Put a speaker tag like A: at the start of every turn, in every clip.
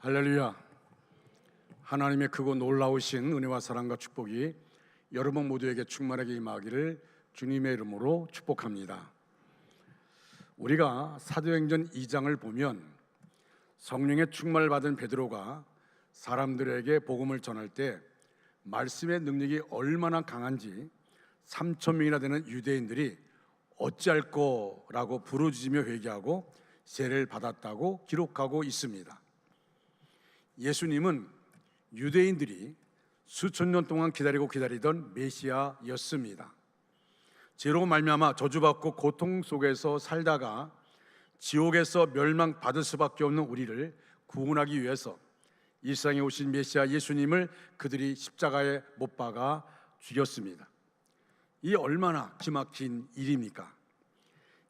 A: 할렐루야. 하나님의 크고 놀라우신 은혜와 사랑과 축복이 여러분 모두에게 충만하게 임하기를 주님의 이름으로 축복합니다. 우리가 사도행전 2장을 보면 성령의 충만을 받은 베드로가 사람들에게 복음을 전할 때 말씀의 능력이 얼마나 강한지 3,000명이나 되는 유대인들이 어찌할 거라고 부르짖으며 회개하고 세례를 받았다고 기록하고 있습니다. 예수님은 유대인들이 수천 년 동안 기다리던 메시아였습니다. 죄로 말미암아 저주받고 고통 속에서 살다가 지옥에서 멸망받을 수밖에 없는 우리를 구원하기 위해서 이 세상에 오신 메시아 예수님을 그들이 십자가에 못 박아 죽였습니다. 이 얼마나 기막힌 일입니까?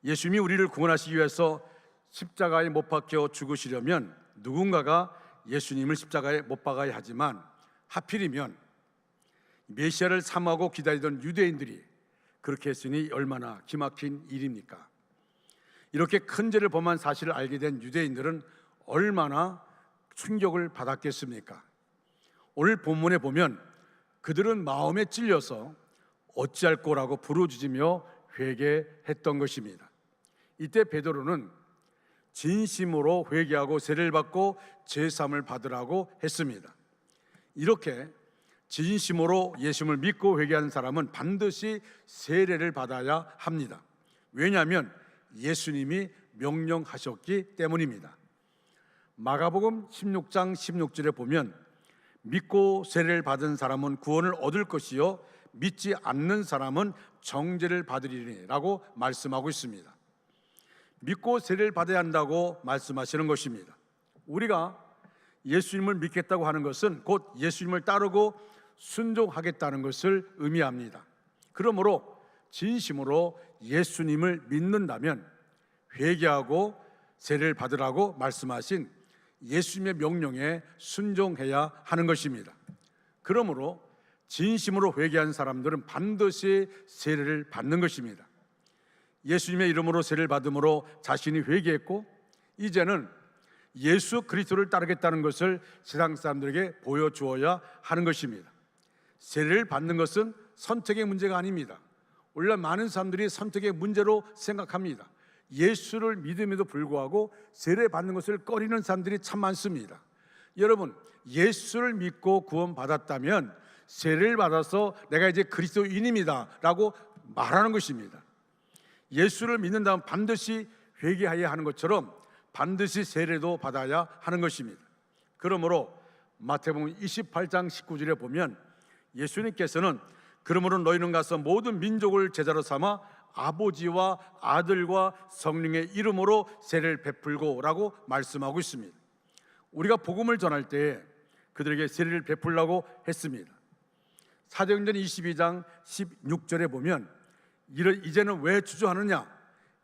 A: 예수님이 우리를 구원하시기 위해서 십자가에 못 박혀 죽으시려면 누군가가 예수님을 십자가에 못 박아야 하지만 하필이면 메시아를 삼하고 기다리던 유대인들이 그렇게 했으니 얼마나 기막힌 일입니까? 이렇게 큰 죄를 범한 사실을 알게 된 유대인들은 얼마나 충격을 받았겠습니까? 오늘 본문에 보면 그들은 마음에 찔려서 어찌할 거라고 부르짖으며 회개했던 것입니다. 이때 베드로는 진심으로 회개하고 세례를 받고 제사함을 받으라고 했습니다. 이렇게 진심으로 예수님을 믿고 회개하는 사람은 반드시 세례를 받아야 합니다. 왜냐하면 예수님이 명령하셨기 때문입니다. 마가복음 16장 16절에 보면 믿고 세례를 받은 사람은 구원을 얻을 것이요 믿지 않는 사람은 정죄를 받으리니 라고 말씀하고 있습니다. 믿고 세례를 받아야 한다고 말씀하시는 것입니다. 우리가 예수님을 믿겠다고 하는 것은 곧 예수님을 따르고 순종하겠다는 것을 의미합니다. 그러므로 진심으로 예수님을 믿는다면 회개하고 세례를 받으라고 말씀하신 예수님의 명령에 순종해야 하는 것입니다. 그러므로 진심으로 회개한 사람들은 반드시 세례를 받는 것입니다. 예수님의 이름으로 세례를 받음으로 자신이 회개했고 이제는 예수 그리스도를 따르겠다는 것을 세상 사람들에게 보여주어야 하는 것입니다. 세례를 받는 것은 선택의 문제가 아닙니다. 오늘날 많은 사람들이 선택의 문제로 생각합니다. 예수를 믿음에도 불구하고 세례 받는 것을 꺼리는 사람들이 참 많습니다. 여러분, 예수를 믿고 구원받았다면 세례를 받아서 내가 이제 그리스도인입니다 라고 말하는 것입니다. 예수를 믿는다면 반드시 회개해야 하는 것처럼 반드시 세례도 받아야 하는 것입니다. 그러므로 마태복음 28장 19절에 보면 예수님께서는 그러므로 너희는 가서 모든 민족을 제자로 삼아 아버지와 아들과 성령의 이름으로 세례를 베풀고 라고 말씀하고 있습니다. 우리가 복음을 전할 때 그들에게 세례를 베풀라고 했습니다. 사도행전 22장 16절에 보면 이제는 왜 주저하느냐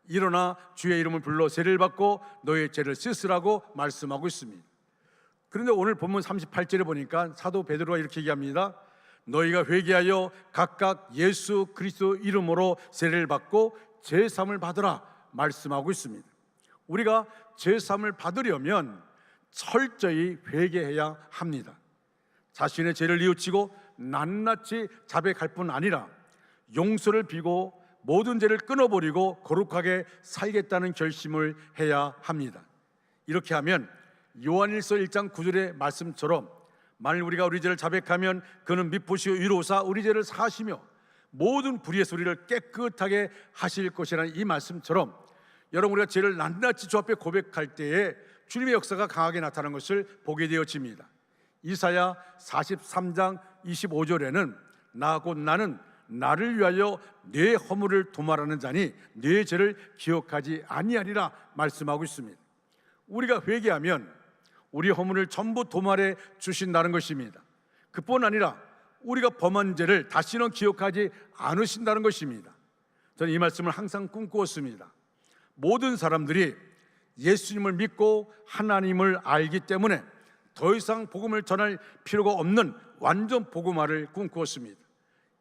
A: 일어나 주의 이름을 불러 세례를 받고 너의 죄를 씻으라고 말씀하고 있습니다. 그런데 오늘 본문 38절에 보니까 사도 베드로가 이렇게 얘기합니다. 너희가 회개하여 각각 예수 그리스도 이름으로 세례를 받고 제사함을 받으라 말씀하고 있습니다. 우리가 제사함을 받으려면 철저히 회개해야 합니다. 자신의 죄를 뉘우치고 낱낱이 자백할 뿐 아니라 용서를 빌고 모든 죄를 끊어버리고 거룩하게 살겠다는 결심을 해야 합니다. 이렇게 하면 요한일서 1장 9절의 말씀처럼 만일 우리가 우리 죄를 자백하면 그는 미쁘시고 위로사 우리 죄를 사하시며 모든 불의의 소리를 깨끗하게 하실 것이라는 이 말씀처럼 여러분 우리가 죄를 낱낱이 주 앞에 고백할 때에 주님의 역사가 강하게 나타나는 것을 보게 되어집니다. 이사야 43장 25절에는 나 곧 나는 나를 위하여 내 허물을 도말하는 자니 내 죄를 기억하지 아니하리라 말씀하고 있습니다. 우리가 회개하면 우리 허물을 전부 도말해 주신다는 것입니다. 그뿐 아니라 우리가 범한 죄를 다시는 기억하지 않으신다는 것입니다. 저는 이 말씀을 항상 꿈꾸었습니다. 모든 사람들이 예수님을 믿고 하나님을 알기 때문에 더 이상 복음을 전할 필요가 없는 완전 복음화를 꿈꾸었습니다.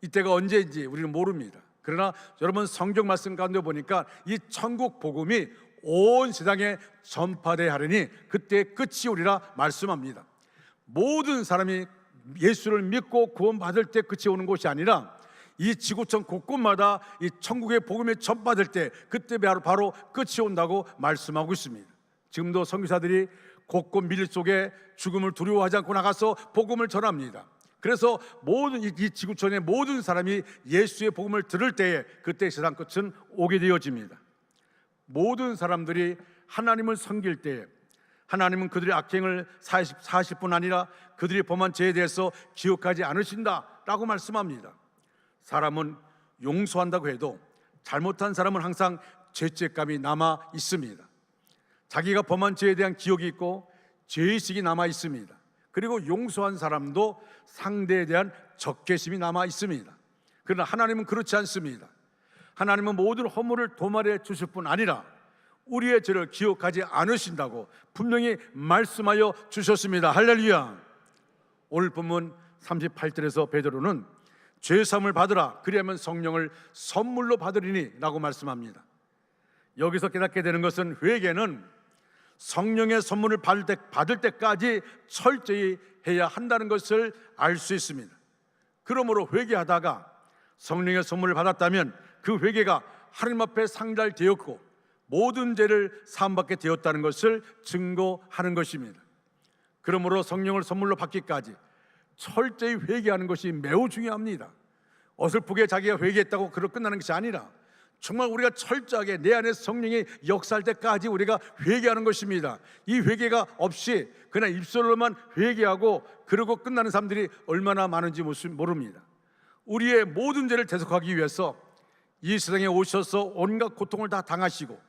A: 이때가 언제인지 우리는 모릅니다. 그러나 여러분 성경 말씀 가운데 보니까 이 천국 복음이 온 세상에 전파되어야 하리니 그때 끝이 오리라 말씀합니다. 모든 사람이 예수를 믿고 구원받을 때 끝이 오는 것이 아니라 이 지구촌 곳곳마다 이 천국의 복음이 전파될 때 그때 바로 끝이 온다고 말씀하고 있습니다. 지금도 선교사들이 곳곳 밀 속에 죽음을 두려워하지 않고 나가서 복음을 전합니다. 그래서 모든 이 지구촌의 모든 사람이 예수의 복음을 들을 때에 그때 세상 끝은 오게 되어집니다. 모든 사람들이 하나님을 섬길 때에 하나님은 그들의 악행을 40분 아니라 그들이 범한 죄에 대해서 기억하지 않으신다라고 말씀합니다. 사람은 용서한다고 해도 잘못한 사람은 항상 죄책감이 남아 있습니다. 자기가 범한 죄에 대한 기억이 있고 죄의식이 남아 있습니다. 그리고 용서한 사람도 상대에 대한 적개심이 남아 있습니다. 그러나 하나님은 그렇지 않습니다. 하나님은 모든 허물을 도말해 주실 뿐 아니라 우리의 죄를 기억하지 않으신다고 분명히 말씀하여 주셨습니다. 할렐루야. 오늘 본문 38절에서 베드로는 죄사함을 받으라, 그리하면 성령을 선물로 받으리니 라고 말씀합니다. 여기서 깨닫게 되는 것은 회개는 성령의 선물을 받을 때까지 철저히 해야 한다는 것을 알 수 있습니다. 그러므로 회개하다가 성령의 선물을 받았다면 그 회개가 하나님 앞에 상달되었고 모든 죄를 사함받게 되었다는 것을 증거하는 것입니다. 그러므로 성령을 선물로 받기까지 철저히 회개하는 것이 매우 중요합니다. 어설프게 자기가 회개했다고 그로 끝나는 것이 아니라 정말 우리가 철저하게 내 안에 성령이 역사할 때까지 우리가 회개하는 것입니다. 이 회개가 없이 그냥 입술로만 회개하고 그러고 끝나는 사람들이 얼마나 많은지 모릅니다. 우리의 모든 죄를 대속하기 위해서 이 세상에 오셔서 온갖 고통을 다 당하시고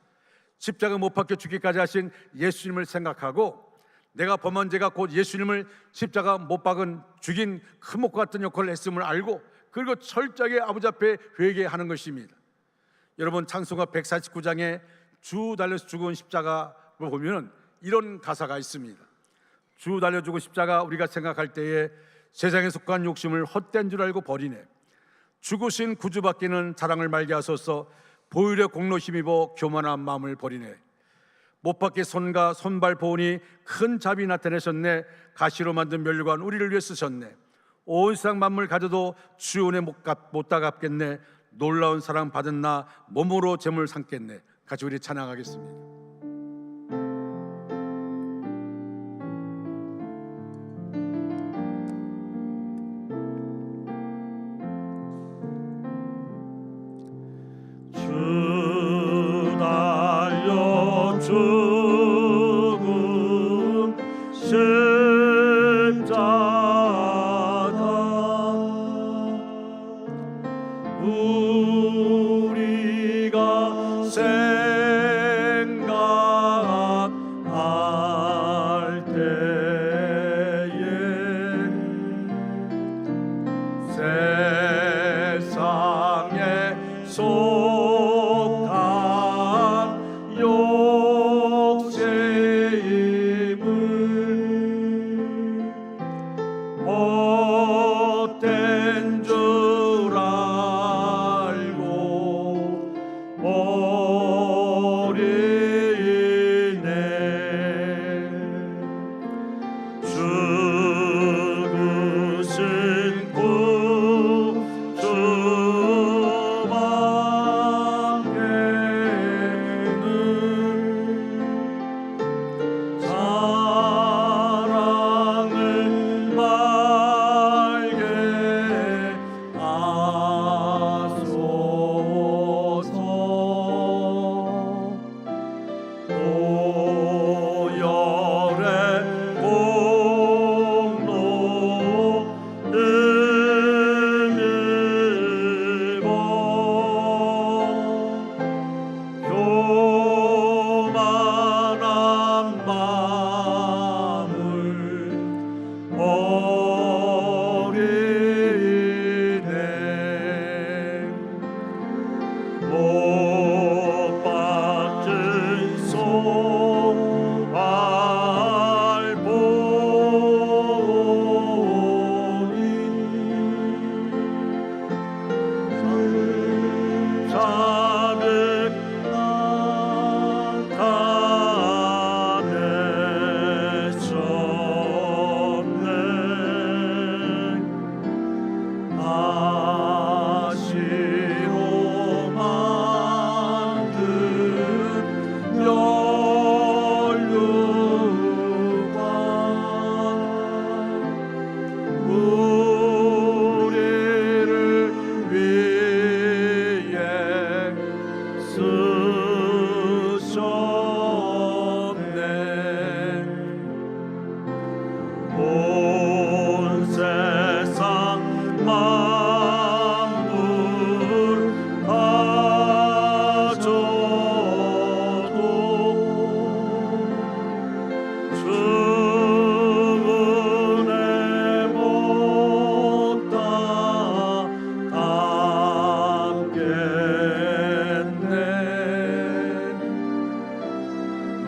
A: 십자가 못 박혀 죽기까지 하신 예수님을 생각하고 내가 범한 죄가 곧 예수님을 십자가 못 박은 죽인 큰 목 같은 역할을 했음을 알고 그리고 철저하게 아버지 앞에 회개하는 것입니다. 여러분 찬송가 149장에 주 달려서 죽은 십자가를 보면 이런 가사가 있습니다. 주 달려 죽은 십자가 우리가 생각할 때에 세상에 속한 욕심을 헛된 줄 알고 버리네. 죽으신 구주받기는 자랑을 말게 하소서. 보혈의 공로 힘입어 교만한 마음을 버리네. 못 박게 손과 손발 보니 큰 자비 나타내셨네. 가시로 만든 멸관 우리를 위해 쓰셨네. 온 세상 만물 가져도 주 은혜 못 다 갚겠네. 놀라운 사랑 받은 나 몸으로 재물 삼겠네. 같이 우리 찬양하겠습니다.
B: 주 달려 죽은 십자가 우리가 생각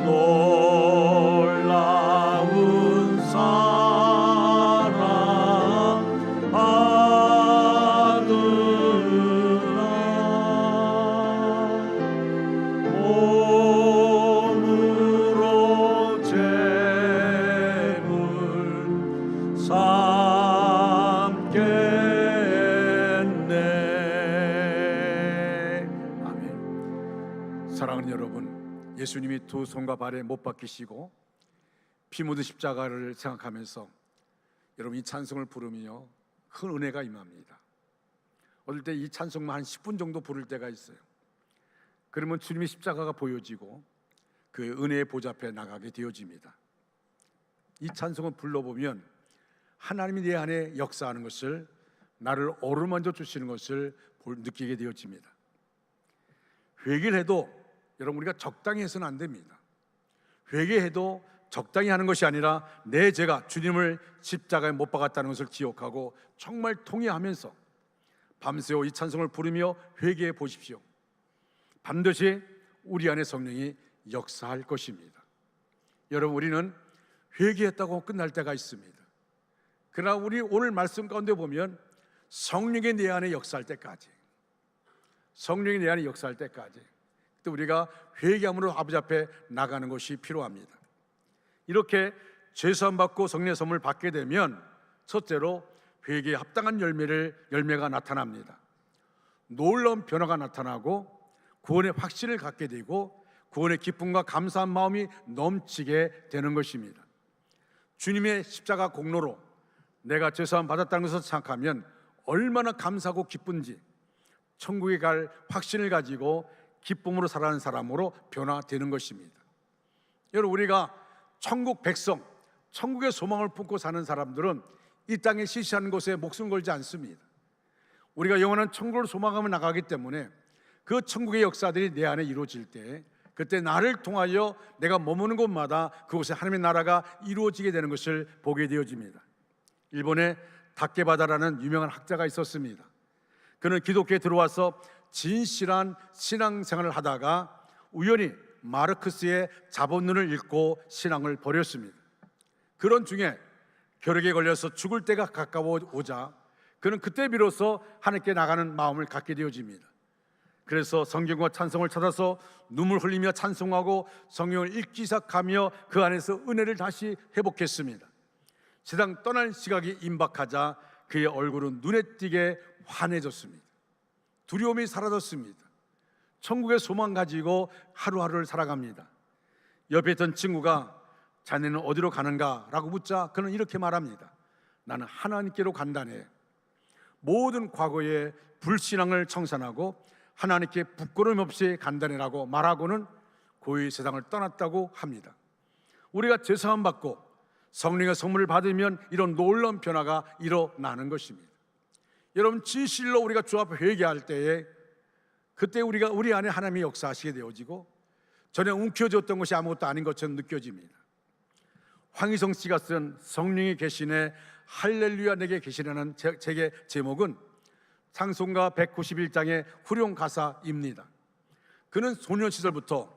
B: 놀라운 사랑 하느라 몸으로 죄물 삼겠네.
A: 아멘. 사랑하는 여러분, 예수님이 두 손과 발에 못 박히시고 피 묻은 십자가를 생각하면서 여러분 이 찬송을 부르며 큰 은혜가 임합니다. 어떨 때 이 찬송만 한 10분 정도 부를 때가 있어요. 그러면 주님의 십자가가 보여지고 그 은혜의 보좌 앞에 나가게 되어집니다. 이 찬송을 불러보면 하나님이 내 안에 역사하는 것을, 나를 어루만져 주시는 것을 느끼게 되어집니다. 회개를 해도 여러분 우리가 적당히 해서는 안 됩니다. 회개해도 적당히 하는 것이 아니라 내 죄가 주님을 십자가에 못 박았다는 것을 기억하고 정말 통회하면서 밤새워 이 찬송을 부르며 회개해 보십시오. 반드시 우리 안에 성령이 역사할 것입니다. 여러분, 우리는 회개했다고 끝날 때가 있습니다. 그러나 우리 오늘 말씀 가운데 보면 성령이 내 안에 역사할 때까지, 성령이 내 안에 역사할 때까지 또 우리가 회개함으로 아버지 앞에 나가는 것이 필요합니다. 이렇게 죄사함 받고 성령의 선물 받게 되면 첫째로 회개에 합당한 열매가 나타납니다. 놀라운 변화가 나타나고 구원의 확신을 갖게 되고 구원의 기쁨과 감사한 마음이 넘치게 되는 것입니다. 주님의 십자가 공로로 내가 죄사함 받았다는 것을 생각하면 얼마나 감사하고 기쁜지 천국에 갈 확신을 가지고 기쁨으로 살아가는 사람으로 변화되는 것입니다. 여러분, 우리가 천국 백성, 천국의 소망을 품고 사는 사람들은 이 땅에 시시한 곳에 목숨 걸지 않습니다. 우리가 영원한 천국을 소망하며 나가기 때문에 그 천국의 역사들이 내 안에 이루어질 때, 그때 나를 통하여 내가 머무는 곳마다 그곳에 하나님의 나라가 이루어지게 되는 것을 보게 되어집니다. 일본에 다케바다라는 유명한 학자가 있었습니다. 그는 기독교에 들어와서 진실한 신앙생활을 하다가 우연히 마르크스의 자본론을 읽고 신앙을 버렸습니다. 그런 중에 벼락에 걸려서 죽을 때가 가까워오자 그는 그때 비로소 하나님께 나가는 마음을 갖게 되어집니다. 그래서 성경과 찬송을 찾아서 눈물 흘리며 찬송하고 성경을 읽기 시작하며 그 안에서 은혜를 다시 회복했습니다. 세상 떠날 시각이 임박하자 그의 얼굴은 눈에 띄게 환해졌습니다. 두려움이 사라졌습니다. 천국의 소망 가지고 하루하루를 살아갑니다. 옆에 있던 친구가 자네는 어디로 가는가? 라고 묻자 그는 이렇게 말합니다. 나는 하나님께로 간다네. 모든 과거의 불신앙을 청산하고 하나님께 부끄러움 없이 간다네라고 말하고는 고이 세상을 떠났다고 합니다. 우리가 죄사함 받고 성령의 선물을 받으면 이런 놀라운 변화가 일어나는 것입니다. 여러분, 진실로 우리가 주 앞에 회개할 때에 그때 우리 안에 하나님이 역사하시게 되어지고 전에 움켜쥐었던 것이 아무것도 아닌 것처럼 느껴집니다. 황희성 씨가 쓴 성령이 계시네 할렐루야 내게 계시라는 책의 제목은 찬송가 191장의 후렴 가사입니다. 그는 소년 시절부터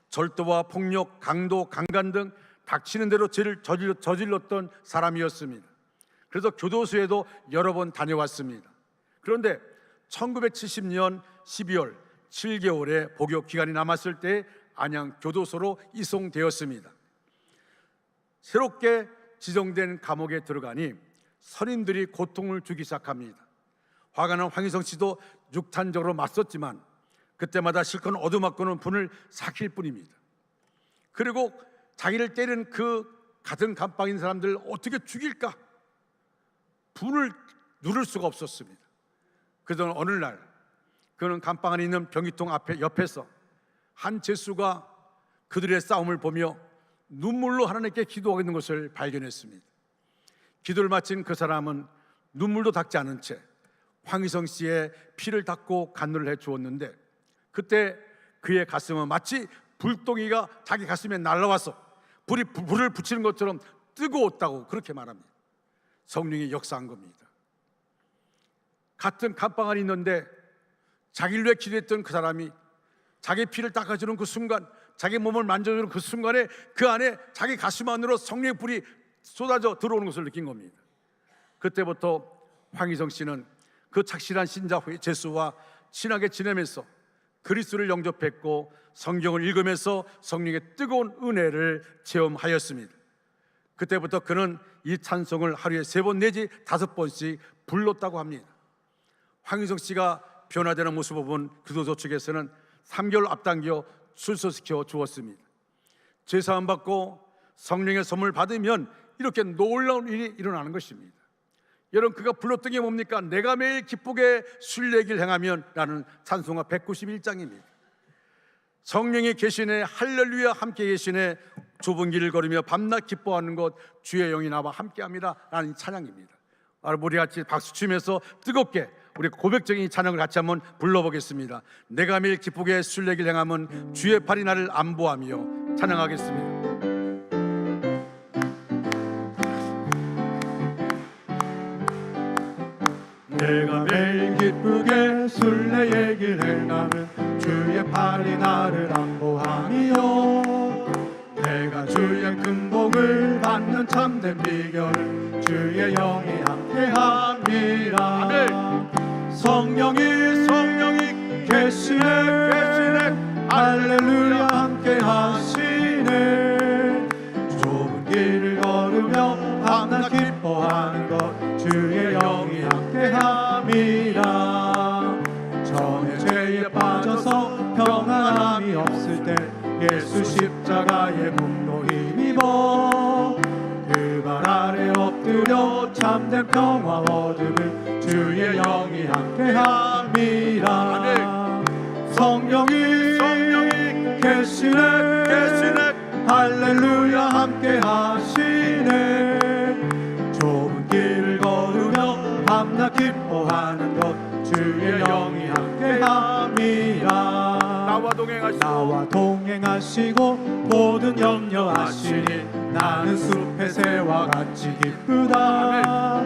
A: 절도와 폭력, 강도, 강간 등 닥치는 대로 죄를 저질렀던 사람이었습니다. 그래서 교도소에도 여러 번 다녀왔습니다. 그런데 1970년 12월 7개월의 복역 기간이 남았을 때 안양 교도소로 이송되었습니다. 새롭게 지정된 감옥에 들어가니 선임들이 고통을 주기 시작합니다. 화가 난 황희성 씨도 육탄적으로 맞섰지만 그때마다 실컷 얻어맞고는 분을 삭힐 뿐입니다. 그리고 자기를 때린 그 같은 감방인 사람들 어떻게 죽일까? 분을 누를 수가 없었습니다. 그러던 어느 날 그는 감방 안에 있는 병기통 옆에서 한 죄수가 그들의 싸움을 보며 눈물로 하나님께 기도하고 있는 것을 발견했습니다. 기도를 마친 그 사람은 눈물도 닦지 않은 채 황희성 씨의 피를 닦고 간누를 해주었는데 그때 그의 가슴은 마치 불덩이가 자기 가슴에 날라와서 불을 붙이는 것처럼 뜨거웠다고 그렇게 말합니다. 성령이 역사한 겁니다. 같은 감방 안에 있는데 자기를 위해 기도했던 그 사람이 자기 피를 닦아주는 그 순간 자기 몸을 만져주는 그 순간에 그 안에 자기 가슴 안으로 성령의 불이 쏟아져 들어오는 것을 느낀 겁니다. 그때부터 황희성 씨는 그 착실한 신자 제수와 친하게 지내면서 그리스도를 영접했고 성경을 읽으면서 성령의 뜨거운 은혜를 체험하였습니다. 그때부터 그는 이 찬송을 하루에 3번 내지 5번씩 불렀다고 합니다. 황희성 씨가 변화되는 모습을 본 교도소 측에서는 3개월 앞당겨 출소시켜 주었습니다. 제사함 받고 성령의 선물 받으면 이렇게 놀라운 일이 일어나는 것입니다. 여러분, 그가 불렀던 게 뭡니까? 내가 매일 기쁘게 순례길 행하면 라는 찬송가 191장입니다. 성령이 계시네, 할렐루야 함께 계시네, 좁은 길을 걸으며 밤낮 기뻐하는 것 주의 영이 나와 함께합니다 라는 찬양입니다. 우리 같이 박수치면서 뜨겁게 우리 고백적인 이 찬양을 같이 한번 불러보겠습니다. 내가 매일 기쁘게 순례길 행하면 주의 팔이 나를 안보하며 찬양하겠습니다.
B: 내가 매일 기쁘게 순례의 길 행하면 주의 팔이 나를 안보하며 내가 주의 큰 복을 받는 참된 비결을 주의 영이 함께함이라. 성령이 계시네 할렐루야 함께하시네. 좁은 길을 걸으며 밤낮 기뻐하는 것 주의 영이 함께함이라. 전의 죄에 빠져서 평안함이 없을 때 예수 십자가의 공로 힘입어 그 발 아래 엎드려 참된 평화 얻음을 주의 영이 함께함이라. 성령이 계시네 할렐루야 함께하시네. 좁은 길을 걸으며 밤낮 기뻐하는 것 주의 영이 함께함이라. 나와 동행하시고 모든 염려하시니 나는 숲의 새와 같이 기쁘다.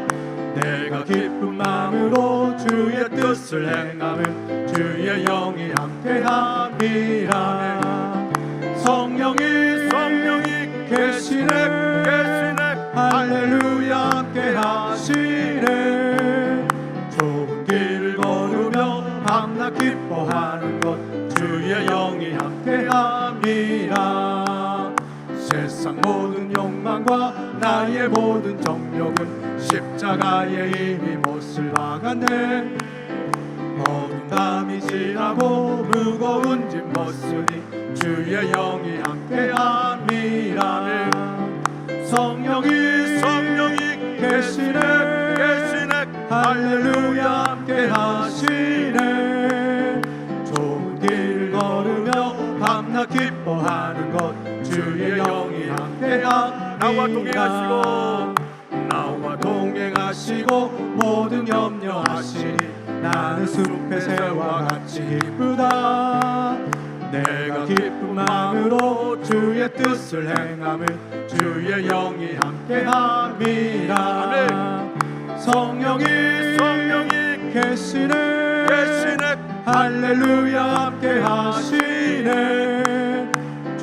B: 내가 기쁜 마음으로 주의 뜻을 행하면 주의 영이 함께함이라. 성령이 계시네 할렐루야 함께하시네. 좁은 길을 걸으며 밤낮 기뻐하는 것 주의 영이 함께함이라. 세상 모든 욕망과 나의 모든 정욕은 십자가에 이미 못을 박았네. 어두운 밤이 지나고 무거운 짐 벗으니 주의 영이 함께함이라. 성령이 계시네 할렐루야 함께하시네. 좁은 길을 걸으며 밤낮 기뻐하는 것 주의 영이 함께함이라. 나와 동행하시고 모든 염려하시니 나는 숲의 새와 같이 기쁘다. 내가 기쁜 마음으로 주의 뜻을 행함을 주의 영이 함께함이라. 성령이 계시네 할렐루야 함께하시네.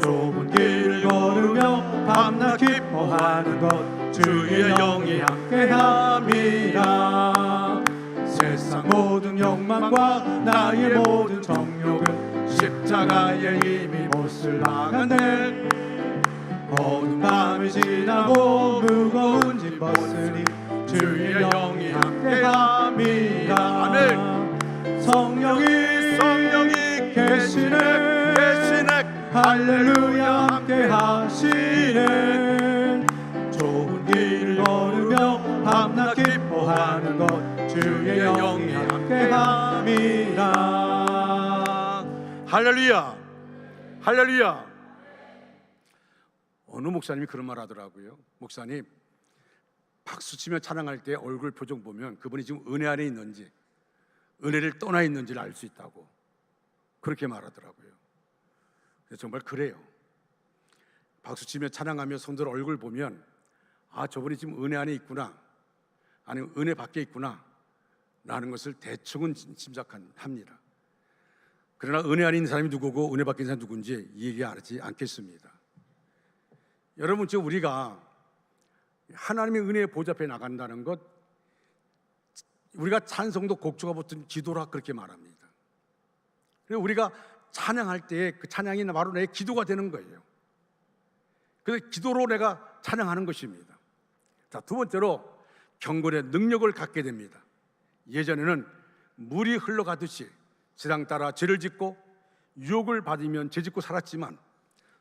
B: 좁은 길을 걸으며 밤낮 기뻐하는 것 주의 영이 함께함이라. 세상 모든 욕망과 나의 모든 정욕은 십자가에 이미 못을 박았네. 어두운 밤이 지나고 무거운 짐 벗으니 주의 영이 함께함이라. 성령이 계시네 할렐루야 함께하시네. 좁은 길을 걸으며 밤낮 기뻐하는 것 주의 영이 함께함이라.
A: 할렐루야, 할렐루야. 어느 목사님이 그런 말 하더라고요. 목사님, 박수치며 찬양할 때 얼굴 표정 보면 그분이 지금 은혜 안에 있는지 은혜를 떠나 있는지를 알 수 있다고 그렇게 말하더라고요. 정말 그래요. 박수치며 찬양하며 성도들 얼굴 보면 아, 저분이 지금 은혜 안에 있구나, 아니면 은혜 밖에 있구나 라는 것을 대충은 짐작합니다. 그러나 은혜 안에 있는 사람이 누구고 은혜 받긴 사람이 누군지 얘기하지 않겠습니다. 여러분, 지금 우리가 하나님의 은혜의 보좌 앞에 나간다는 것, 우리가 찬송도 곡조가 붙은 기도라 그렇게 말합니다. 그리고 우리가 찬양할 때 그 찬양이 바로 내 기도가 되는 거예요. 그래서 기도로 내가 찬양하는 것입니다. 자, 두 번째로 경건의 능력을 갖게 됩니다. 예전에는 물이 흘러가듯이 세상 따라 죄를 짓고 유혹을 받으면 죄 짓고 살았지만,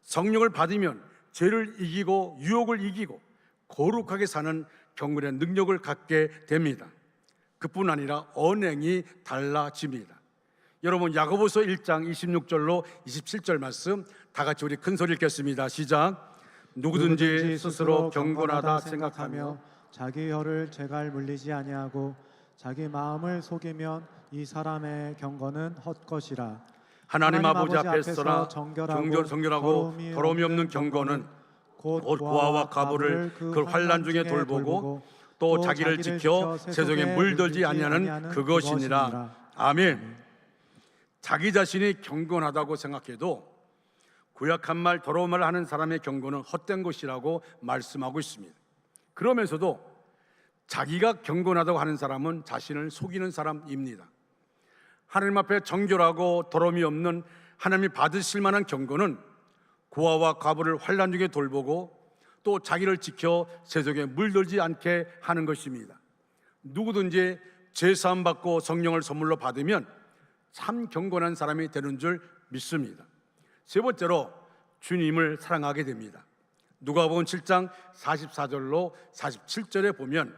A: 성령을 받으면 죄를 이기고 유혹을 이기고 거룩하게 사는 경건의 능력을 갖게 됩니다. 그뿐 아니라 언행이 달라집니다. 여러분, 야고보서 1장 26절로 27절 말씀 다 같이 우리 큰 소리 읽겠습니다. 시작. 누구든지 스스로 경건하다 생각하며
B: 자기 혀를 제갈 물리지 아니하고 자기 마음을 속이면 이 사람의 경건은 헛것이라.
A: 하나님 아버지 앞에서나 정결하고 더러움이 없는 경건은 곧 고아와 과부를 그 환난 중에 돌보고 또 자기를 지켜 세속에 물들지 아니하는 그것이니라. 아멘. 자기 자신이 경건하다고 생각해도 구약한 말, 더러운 말을 하는 사람의 경건은 헛된 것이라고 말씀하고 있습니다. 그러면서도 자기가 경건하다고 하는 사람은 자신을 속이는 사람입니다. 하나님 앞에 정결하고 더러움이 없는 하나님이 받으실 만한 경건은 고아와 과부를 환난 중에 돌보고 또 자기를 지켜 세속에 물들지 않게 하는 것입니다. 누구든지 제사함 받고 성령을 선물로 받으면 참 경건한 사람이 되는 줄 믿습니다. 세 번째로 주님을 사랑하게 됩니다. 누가복음 7장 44절로 47절에 보면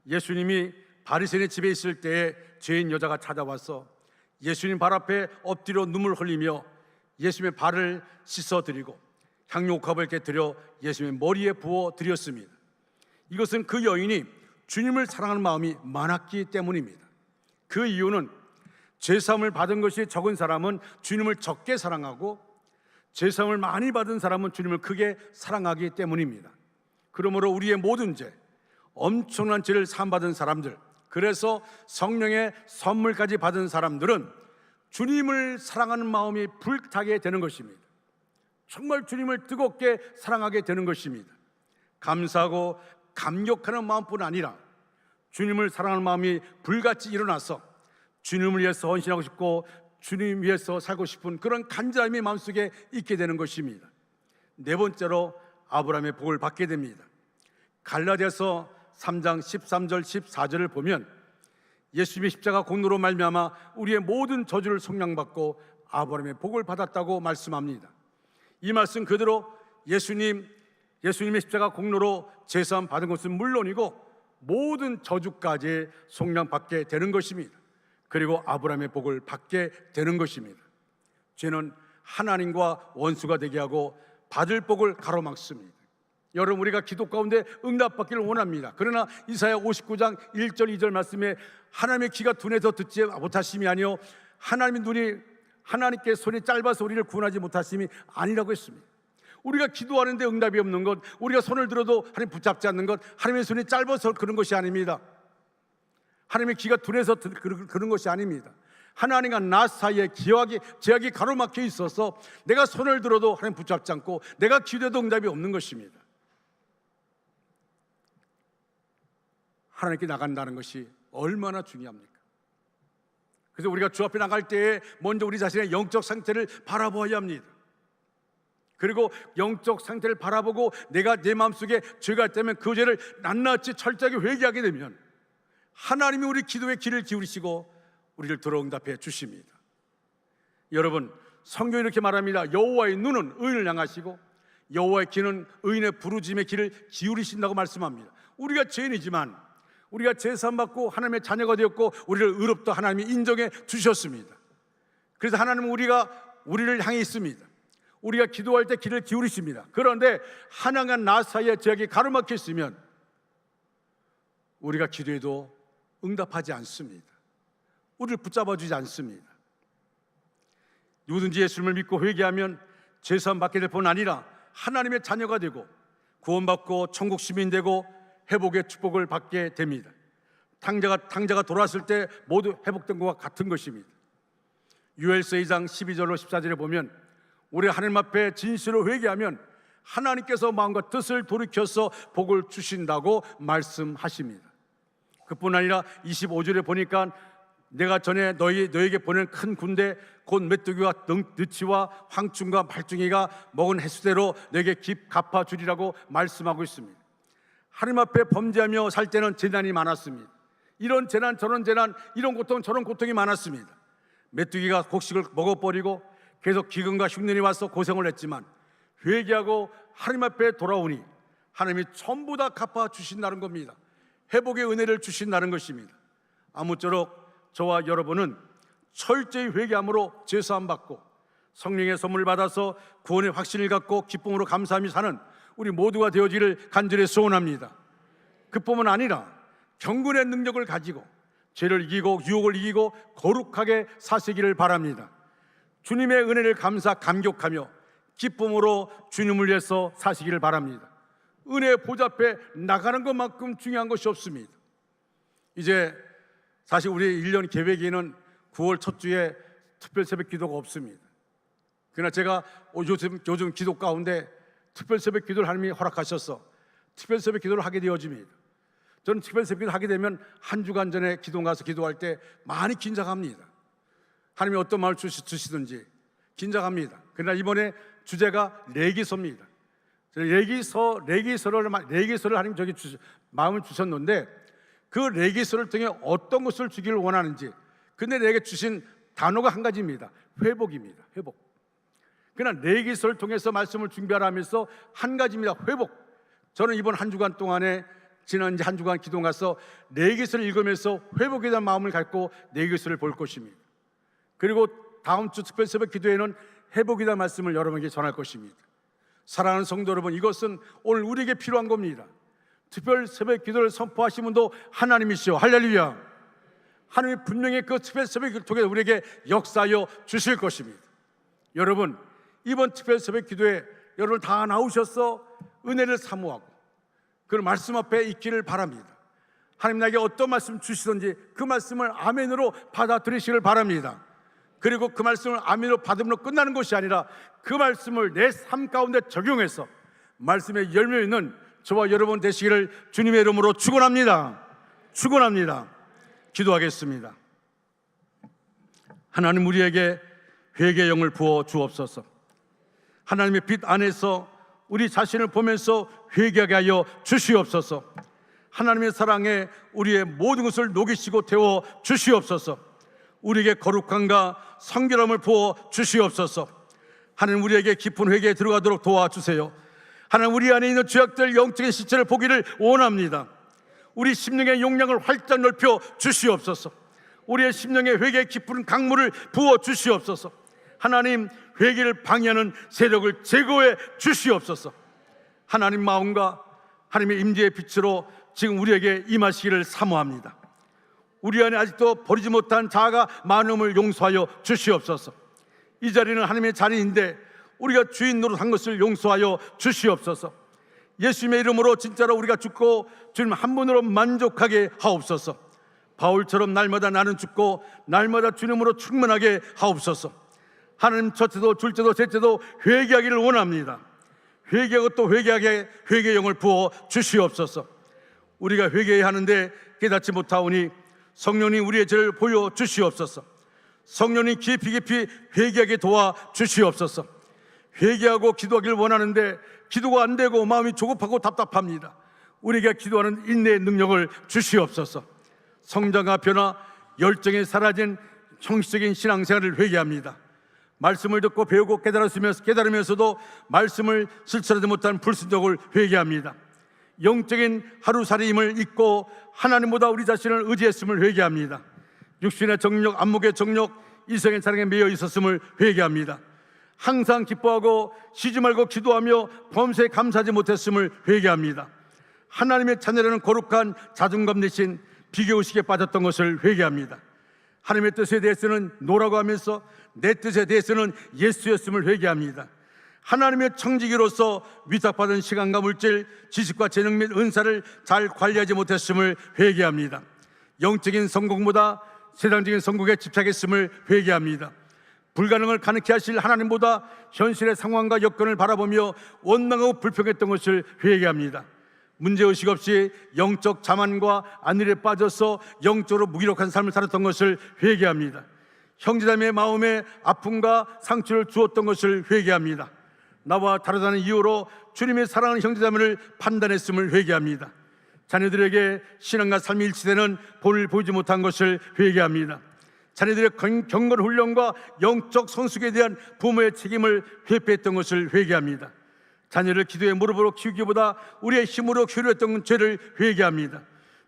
A: 예수님이 바리새인의 집에 있을 때에 죄인 여자가 찾아와서 예수님 발 앞에 엎드려 눈물 흘리며 예수님의 발을 씻어드리고 향료옥합을 이렇게 드려 예수님의 머리에 부어 드렸습니다. 이것은 그 여인이 주님을 사랑하는 마음이 많았기 때문입니다. 그 이유는 제사함을 받은 것이 적은 사람은 주님을 적게 사랑하고 제사함을 많이 받은 사람은 주님을 크게 사랑하기 때문입니다. 그러므로 우리의 모든 죄, 엄청난 죄를 사함받은 사람들, 그래서 성령의 선물까지 받은 사람들은 주님을 사랑하는 마음이 불타게 되는 것입니다. 정말 주님을 뜨겁게 사랑하게 되는 것입니다. 감사하고 감격하는 마음뿐 아니라 주님을 사랑하는 마음이 불같이 일어나서 주님을 위해서 헌신하고 싶고 주님 위해서 살고 싶은 그런 간절함이 마음속에 있게 되는 것입니다. 네 번째로 아브라함의 복을 받게 됩니다. 갈라디아서 3장 13절 14절을 보면 예수님의 십자가 공로로 말미암아 우리의 모든 저주를 속량받고 아브라함의 복을 받았다고 말씀합니다. 이 말씀 그대로 예수님의 십자가 공로로 제사함 받은 것은 물론이고 모든 저주까지 속량받게 되는 것입니다. 그리고 아브라함의 복을 받게 되는 것입니다. 죄는 하나님과 원수가 되게 하고 받을 복을 가로막습니다. 여러분, 우리가 기도 가운데 응답받기를 원합니다. 그러나 이사야 59장 1절 2절 말씀에 하나님의 귀가 둔해서 듣지 못하심이 아니요 하나님께 손이 짧아서 우리를 구원하지 못하심이 아니라고 했습니다. 우리가 기도하는데 응답이 없는 것, 우리가 손을 들어도 하나님 붙잡지 않는 것, 하나님의 손이 짧아서 그런 것이 아닙니다. 하나님의 귀가 둔해서 그런 것이 아닙니다. 하나님과 나 사이에 제약이 가로막혀 있어서 내가 손을 들어도 하나님 붙잡지 않고 내가 기도해도 응답이 없는 것입니다. 하나님께 나간다는 것이 얼마나 중요합니까? 그래서 우리가 주 앞에 나갈 때에 먼저 우리 자신의 영적 상태를 바라보아야 합니다. 그리고 영적 상태를 바라보고 내가 내 마음속에 죄가 있다면 그 죄를 낱낱이 철저하게 회개하게 되면 하나님이 우리 기도에 귀를 기울이시고 우리를 들어 응답해 주십니다. 여러분, 성경이 이렇게 말합니다. 여호와의 눈은 의인을 향하시고 여호와의 귀는 의인의 부르짖음에 귀를 기울이신다고 말씀합니다. 우리가 죄인이지만 우리가 제사함 받고 하나님의 자녀가 되었고 우리를 의롭다 하나님이 인정해 주셨습니다. 그래서 하나님은 우리를 향해 있습니다. 우리가 기도할 때 귀를 기울이십니다. 그런데 하나님과 나 사이에 제약이 가로막혀 있으면 우리가 기도해도 응답하지 않습니다. 우리를 붙잡아 주지 않습니다. 누구든지 예수님을 믿고 회개하면 제사함 받게 될 뿐 아니라 하나님의 자녀가 되고 구원받고 천국 시민 되고 회복의 축복을 받게 됩니다. 탕자가 돌아왔을 때 모두 회복된 것과 같은 것입니다. 유엘서 2장 12절로 14절에 보면 우리 하나님 앞에 진실로 회개하면 하나님께서 마음과 뜻을 돌이켜서 복을 주신다고 말씀하십니다. 그뿐 아니라 25절에 보니까 내가 전에 너에게 보낸 큰 군대 곧 메뚜기와 느치와 황충과 말충이가 먹은 횟수대로 너에게 갚아주리라고 말씀하고 있습니다. 하나님 앞에 범죄하며 살 때는 재난이 많았습니다. 이런 재난 저런 재난, 이런 고통 저런 고통이 많았습니다. 메뚜기가 곡식을 먹어버리고 계속 기근과 흉년이 와서 고생을 했지만 회개하고 하나님 앞에 돌아오니 하나님이 전부 다 갚아주신다는 겁니다. 회복의 은혜를 주신다는 것입니다. 아무쪼록 저와 여러분은 철저히 회개함으로 죄사함 받고 성령의 선물을 받아서 구원의 확신을 갖고 기쁨으로 감사하며 사는 우리 모두가 되어지를 간절히 소원합니다. 그뿐만 아니라 경건의 능력을 가지고 죄를 이기고 유혹을 이기고 거룩하게 사시기를 바랍니다. 주님의 은혜를 감격하며 기쁨으로 주님을 위해서 사시기를 바랍니다. 은혜의 보좌 앞에 나가는 것만큼 중요한 것이 없습니다. 이제 사실 우리 1년 계획에는 9월 첫 주에 특별 새벽 기도가 없습니다. 그러나 제가 요즘 기도 가운데 특별 새벽 기도를 하나님이 허락하셔서 특별 새벽 기도를 하게 되어집니다. 저는 특별 새벽 기도 하게 되면 한 주간 전에 기도 가서 기도할 때 많이 긴장합니다. 하나님이 어떤 마음을 주시든지 긴장합니다. 그러나 이번에 주제가 레기서입니다. 레기서를 하나님 저기 마음을 주셨는데 그 레기서를 통해 어떤 것을 주기를 원하는지, 근데 내게 주신 단어가 한 가지입니다. 회복입니다. 회복. 그러나 레기서를 통해서 말씀을 준비하면서 한 가지입니다. 회복. 저는 이번 한 주간 동안에 지난 한 주간 기도 가서 레기서를 읽으면서 회복에 대한 마음을 갖고 레기서를 볼 것입니다. 그리고 다음 주 특별 새벽 기도에는 회복에 대한 말씀을 여러분에게 전할 것입니다. 사랑하는 성도 여러분, 이것은 오늘 우리에게 필요한 겁니다. 특별 새벽 기도를 선포하신 분도 하나님이시오. 할렐루야. 하나님이 분명히 그 특별 새벽 기도를 통해 우리에게 역사하여 주실 것입니다. 여러분, 이번 특별 새벽 기도에 여러분 다 나오셔서 은혜를 사모하고 그 말씀 앞에 있기를 바랍니다. 하나님 나에게 어떤 말씀 주시든지 그 말씀을 아멘으로 받아들이시길 바랍니다. 그리고 그 말씀을 아멘으로 받음으로 끝나는 것이 아니라 그 말씀을 내 삶 가운데 적용해서 말씀의 열매 있는 저와 여러분 되시기를 주님의 이름으로 축원합니다. 축원합니다. 기도하겠습니다. 하나님, 우리에게 회개의 영을 부어 주옵소서. 하나님의 빛 안에서 우리 자신을 보면서 회개하게 하여 주시옵소서. 하나님의 사랑에 우리의 모든 것을 녹이시고 태워 주시옵소서. 우리에게 거룩함과 성결함을 부어 주시옵소서. 하나님, 우리에게 깊은 회개에 들어가도록 도와주세요. 하나님, 우리 안에 있는 죄악들 영적인 실체를 보기를 원합니다. 우리 심령의 용량을 활짝 넓혀 주시옵소서. 우리의 심령의 회개의 깊은 강물을 부어 주시옵소서. 하나님, 회개를 방해하는 세력을 제거해 주시옵소서. 하나님 마음과 하나님의 임재의 빛으로 지금 우리에게 임하시기를 사모합니다. 우리 안에 아직도 버리지 못한 자아가 많음을 용서하여 주시옵소서. 이 자리는 하나님의 자리인데 우리가 주인 노릇한 것을 용서하여 주시옵소서. 예수님의 이름으로 진짜로 우리가 죽고 주님 한 분으로 만족하게 하옵소서. 바울처럼 날마다 나는 죽고 날마다 주님으로 충만하게 하옵소서. 하나님, 첫째도 둘째도 셋째도 회개하기를 원합니다. 회개하고 또 회개하게 회개의 영을 부어 주시옵소서. 우리가 회개해야 하는데 깨닫지 못하오니 성령님 우리의 죄를 보여 주시옵소서. 성령님 깊이 회개하게 도와 주시옵소서. 회개하고 기도하기를 원하는데 기도가 안 되고 마음이 조급하고 답답합니다. 우리에게 기도하는 인내의 능력을 주시옵소서. 성장과 변화, 열정이 사라진 형식적인 신앙생활을 회개합니다. 말씀을 듣고 배우고 깨달으면서도 말씀을 실천하지 못한 불순종을 회개합니다. 영적인 하루살이임을 잊고 하나님보다 우리 자신을 의지했음을 회개합니다. 육신의 정욕, 안목의 정욕, 이성의 사랑에 매여 있었음을 회개합니다. 항상 기뻐하고 쉬지 말고 기도하며 범사에 감사하지 못했음을 회개합니다. 하나님의 자녀라는 거룩한 자존감 대신 비교의식에 빠졌던 것을 회개합니다. 하나님의 뜻에 대해서는 노라고 하면서 내 뜻에 대해서는 예수였음을 회개합니다. 하나님의 청지기로서 위탁받은 시간과 물질, 지식과 재능 및 은사를 잘 관리하지 못했음을 회개합니다. 영적인 성공보다 세상적인 성공에 집착했음을 회개합니다. 불가능을 가능케 하실 하나님보다 현실의 상황과 여건을 바라보며 원망하고 불평했던 것을 회개합니다. 문제의식 없이 영적 자만과 안일에 빠져서 영적으로 무기력한 삶을 살았던 것을 회개합니다. 형제자매의 마음에 아픔과 상처를 주었던 것을 회개합니다. 나와 다르다는 이유로 주님의 사랑하는 형제자매를 판단했음을 회개합니다. 자녀들에게 신앙과 삶이 일치되는 본을 보이지 못한 것을 회개합니다. 자녀들의 경건 훈련과 영적 성숙에 대한 부모의 책임을 회피했던 것을 회개합니다. 자녀를 기도의 무릎으로 키우기보다 우리의 힘으로 키우려했던 죄를 회개합니다.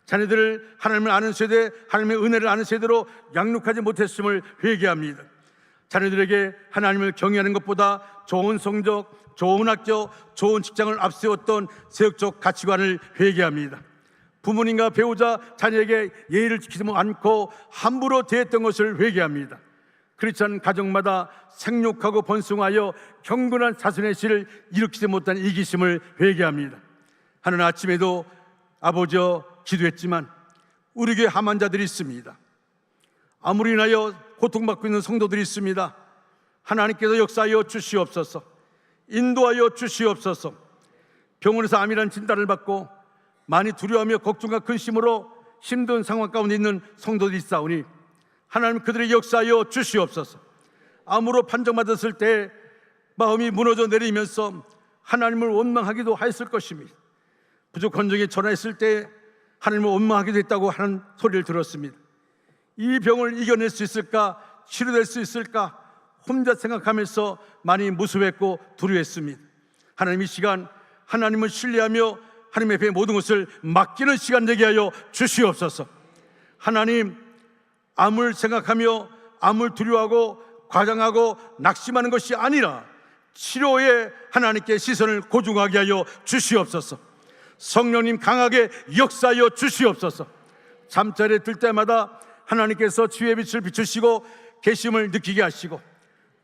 A: 자녀들을 하나님을 아는 세대, 하나님의 은혜를 아는 세대로 양육하지 못했음을 회개합니다. 자녀들에게 하나님을 경외하는 것보다 좋은 성적, 좋은 학교, 좋은 직장을 앞세웠던 세역적 가치관을 회개합니다. 부모님과 배우자, 자녀에게 예의를 지키지 않고 함부로 대했던 것을 회개합니다. 크리스찬 가정마다 생육하고 번성하여 경건한 자손의 씨를 일으키지 못한 이기심을 회개합니다. 하는 아침에도 아버지여 기도했지만 우리 교회 함한 자들이 있습니다. 아무리 인하여 고통받고 있는 성도들이 있습니다. 하나님께서 역사하여 주시옵소서. 인도하여 주시옵소서. 병원에서 암이라는 진단을 받고 많이 두려워하며 걱정과 근심으로 힘든 상황 가운데 있는 성도들이 있사오니 하나님 그들의 역사하여 주시옵소서. 암으로 판정받았을 때 마음이 무너져 내리면서 하나님을 원망하기도 하였을 것입니다. 부족한 적에 전화했을 때 하나님을 원망하기도 했다고 하는 소리를 들었습니다. 이 병을 이겨낼 수 있을까? 치료될 수 있을까? 혼자 생각하면서 많이 무수했고 두려워했습니다. 하나님 이 시간 하나님을 신뢰하며 하나님 앞에 모든 것을 맡기는 시간 되게 하여 주시옵소서. 하나님, 암을 생각하며 암을 두려워하고 과장하고 낙심하는 것이 아니라 치료에 하나님께 시선을 고중하게 하여 주시옵소서. 성령님 강하게 역사하여 주시옵소서. 잠자리에 들 때마다 하나님께서 치유의 빛을 비추시고 계심을 느끼게 하시고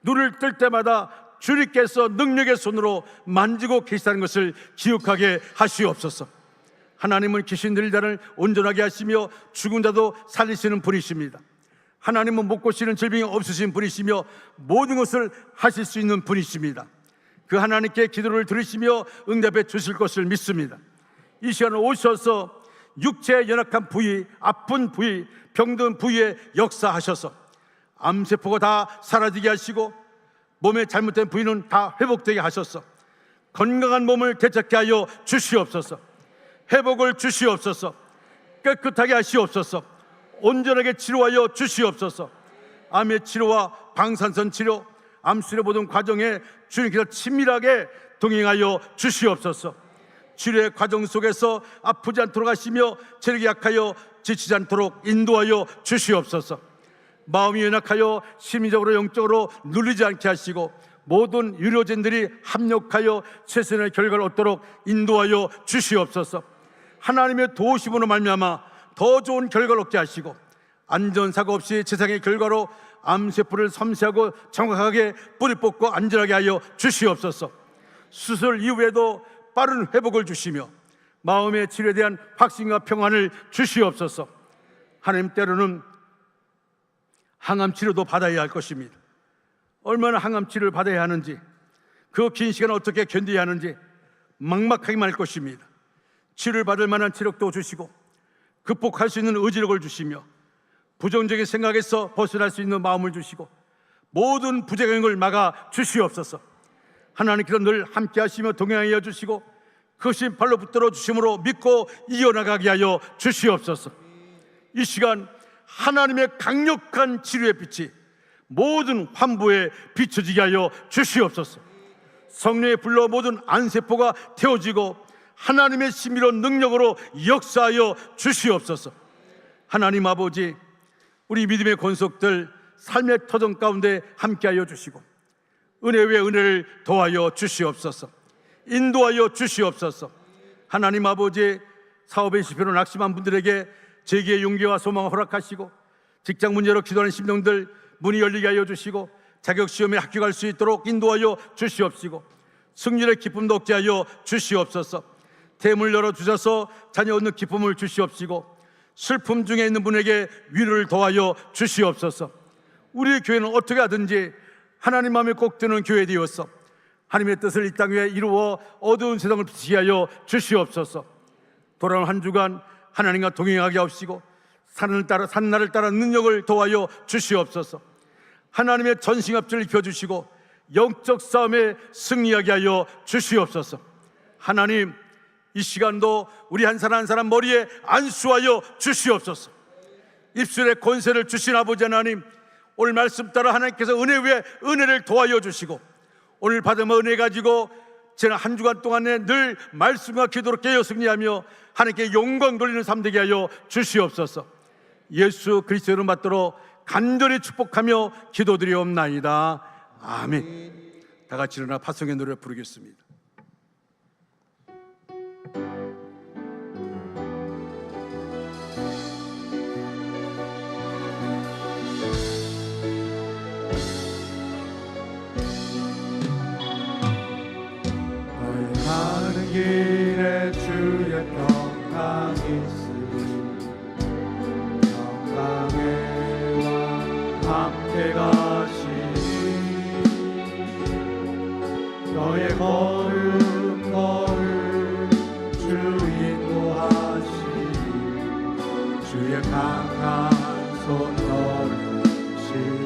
A: 눈을 뜰 때마다 주님께서 능력의 손으로 만지고 계시다는 것을 기억하게 하시옵소서. 하나님은 귀신 들린 자를 온전하게 하시며 죽은 자도 살리시는 분이십니다. 하나님은 못 고치는 질병이 없으신 분이시며 모든 것을 하실 수 있는 분이십니다. 그 하나님께 기도를 들으시며 응답해 주실 것을 믿습니다. 이 시간에 오셔서 육체의 연약한 부위, 아픈 부위, 병든 부위에 역사하셔서 암세포가 다 사라지게 하시고 몸의 잘못된 부위는 다 회복되게 하셔서 건강한 몸을 되찾게 하여 주시옵소서. 회복을 주시옵소서. 깨끗하게 하시옵소서. 온전하게 치료하여 주시옵소서. 암의 치료와 방사선 치료, 암수술의 모든 과정에 주님께서 친밀하게 동행하여 주시옵소서. 치료의 과정 속에서 아프지 않도록 하시며 체력이 약하여 지치지 않도록 인도하여 주시옵소서. 마음이 연약하여 심리적으로 영적으로 눌리지 않게 하시고 모든 의료진들이 합력하여 최선의 결과를 얻도록 인도하여 주시옵소서. 하나님의 도우심으로 말미암아 더 좋은 결과를 얻게 하시고 안전사고 없이 세상의 결과로 암세포를 섬세하고 정확하게 뿌리 뽑고 안전하게 하여 주시옵소서. 수술 이후에도 빠른 회복을 주시며 마음의 치료에 대한 확신과 평안을 주시옵소서. 하나님, 때로는 항암 치료도 받아야 할 것입니다. 얼마나 항암 치료를 받아야 하는지, 그 긴 시간을 어떻게 견뎌야 하는지 막막하게 말 것입니다. 치료를 받을 만한 체력도 주시고 극복할 수 있는 의지력을 주시며 부정적인 생각에서 벗어날 수 있는 마음을 주시고 모든 부작용을 막아 주시옵소서. 하나님께서 늘 함께 하시며 동행하여 주시고 그것이 발로 붙들어 주심으로 믿고 이어나가게 하여 주시옵소서. 이 시간 하나님의 강력한 치료의 빛이 모든 환부에 비춰지게 하여 주시옵소서. 성령의 불로 모든 안세포가 태워지고 하나님의 신비로운 능력으로 역사하여 주시옵소서. 하나님 아버지, 우리 믿음의 권속들 삶의 터전 가운데 함께하여 주시고 은혜 위에 은혜를 더하여 주시옵소서. 인도하여 주시옵소서. 하나님 아버지, 사업의 실패로 낙심한 분들에게 재기의 용기와 소망을 허락하시고 직장 문제로 기도하는 심령들 문이 열리게 하여 주시고 자격시험에 합격할 수 있도록 인도하여 주시옵시고 승리의 기쁨도 얻게 하여 주시옵소서. 대문을 열어주셔서 자녀 얻는 기쁨을 주시옵시고 슬픔 중에 있는 분에게 위로를 더하여 주시옵소서. 우리 교회는 어떻게 하든지 하나님 마음에 꼭 드는 교회 되어서 하나님의 뜻을 이 땅 위에 이루어 어두운 세상을 비치게 하여 주시옵소서. 돌아온 한 주간 하나님과 동행하게 하시고 산날을 따라 능력을 더하여 주시옵소서. 하나님의 전신갑주를 입혀주시고 영적 싸움에 승리하게 하여 주시옵소서. 하나님, 이 시간도 우리 한 사람 한 사람 머리에 안수하여 주시옵소서. 입술에 권세를 주신 아버지 하나님, 오늘 말씀 따라 하나님께서 은혜 위에 은혜를 더하여 주시고 오늘 받은 은혜 가지고 지난 한 주간 동안에 늘 말씀과 기도로 깨어 승리하며 하나님께 영광 돌리는 삶 되게 하여 주시옵소서. 예수 그리스도의 이름 받도록 간절히 축복하며 기도드리옵나이다. 아멘. 다 같이 일어나 파송의 노래를 부르겠습니다.
B: 가는 길에 주의 평강이 있으리 평강의 왕 함께 가시니 너의 걸음 걸음 주 인도하시니 주의 강한 손 걸으시니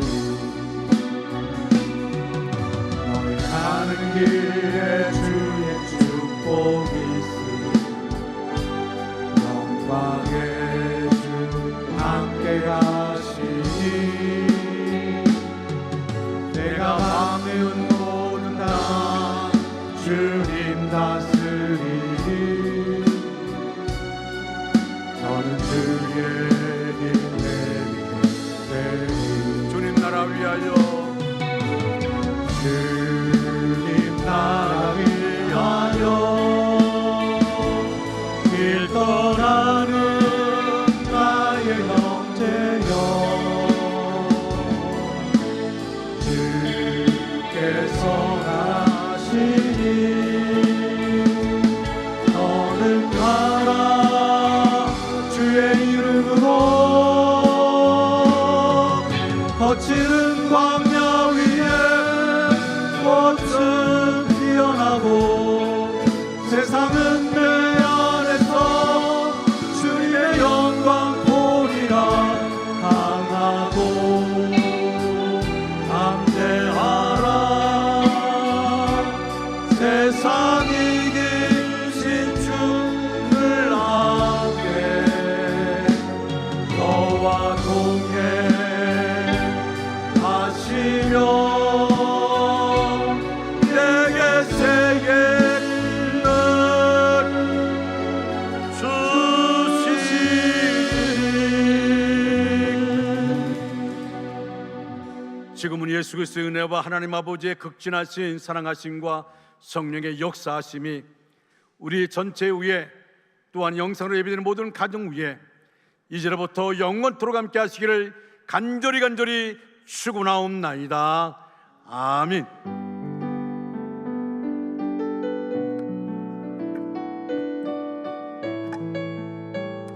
B: 너의 가는 길에 주의 축복이 있으니 영광의 주 함께 가시니 내가 밤에운 모든 땅 주님 다스리니 너는 주의 길 내리니
A: 주님 나라 위하여
B: 주님 나라 위하여 길 떠나는 나의 형제여 주께서 가시니 너는 가라 주의 이름으로 거칠은 광야 위에 꽃은 피어나고 세상은 내 안에서 주님의 영광 보리라 강하고 담대하라 세상 이기신 주를 함께 너와 동행하시며 내게 세계를 주시니
A: 지금은 예수 그리스도의 은혜와 하나님 아버지의 극진하신 사랑하심과 성령의 역사하심이 우리 전체 위에 또한 영상으로 예배되는 모든 가정 위에 이제로부터 영원토록 함께 하시기를 간절히 축원하옵나이다. 아멘.